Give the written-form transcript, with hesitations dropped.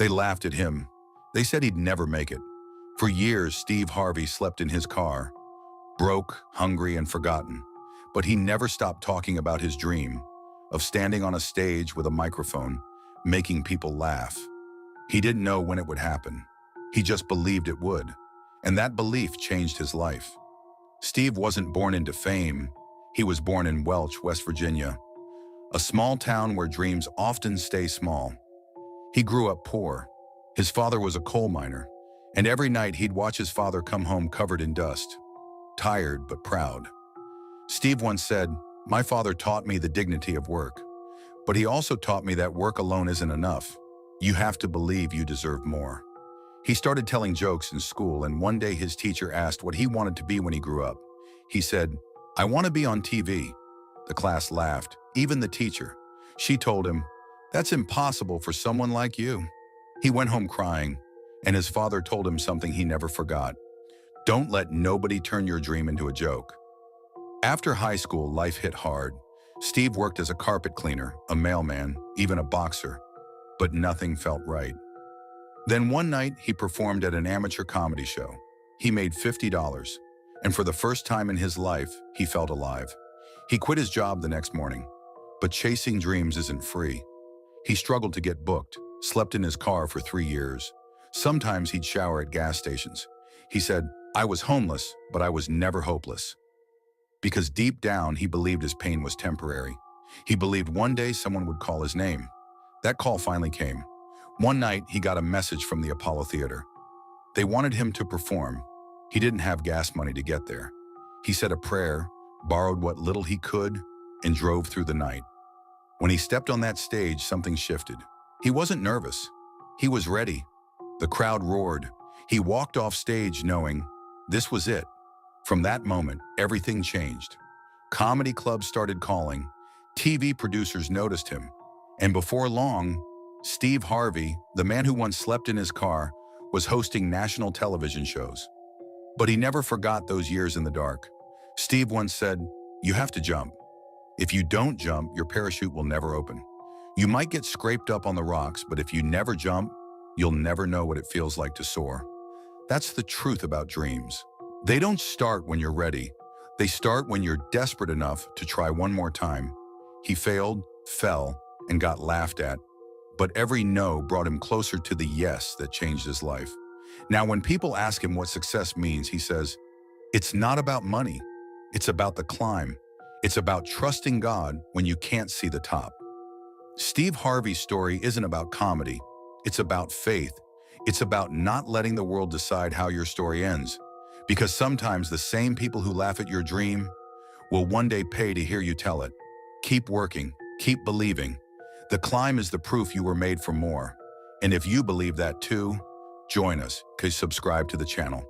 They laughed at him. They said he'd never make it. For years, Steve Harvey slept in his car, broke, hungry, and forgotten. But he never stopped talking about his dream of standing on a stage with a microphone, making people laugh. He didn't know when it would happen. He just believed it would. And that belief changed his life. Steve wasn't born into fame. He was born in Welch, West Virginia, a small town where dreams often stay small. He grew up poor. His father was a coal miner, and every night he'd watch his father come home covered in dust, tired but proud. Steve once said, "My father taught me the dignity of work, but he also taught me that work alone isn't enough. You have to believe you deserve more." He started telling jokes in school, and one day his teacher asked what he wanted to be when he grew up. He said, "I want to be on TV." The class laughed, even the teacher. She told him, "That's impossible for someone like you." He went home crying, and his father told him something he never forgot. Don't let nobody turn your dream into a joke. After high school, life hit hard. Steve worked as a carpet cleaner, a mailman, even a boxer, but nothing felt right. Then one night, he performed at an amateur comedy show. He made $50, and for the first time in his life, he felt alive. He quit his job the next morning, but chasing dreams isn't free. He struggled to get booked, slept in his car for 3 years. Sometimes he'd shower at gas stations. He said, "I was homeless, but I was never hopeless." Because deep down, he believed his pain was temporary. He believed one day someone would call his name. That call finally came. One night, he got a message from the Apollo Theater. They wanted him to perform. He didn't have gas money to get there. He said a prayer, borrowed what little he could, and drove through the night. When he stepped on that stage, something shifted. He wasn't nervous. He was ready. The crowd roared. He walked off stage knowing this was it. From that moment, everything changed. Comedy clubs started calling. TV producers noticed him. And before long, Steve Harvey, the man who once slept in his car, was hosting national television shows. But he never forgot those years in the dark. Steve once said, "You have to jump. If you don't jump, your parachute will never open. You might get scraped up on the rocks, but if you never jump, you'll never know what it feels like to soar." That's the truth about dreams. They don't start when you're ready. They start when you're desperate enough to try one more time. He failed, fell, and got laughed at. But every no brought him closer to the yes that changed his life. Now, when people ask him what success means, he says, "It's not about money. It's about the climb. It's about trusting God when you can't see the top." Steve Harvey's story isn't about comedy. It's about faith. It's about not letting the world decide how your story ends. Because sometimes the same people who laugh at your dream will one day pay to hear you tell it. Keep working. Keep believing. The climb is the proof you were made for more. And if you believe that too, join us. Subscribe to the channel.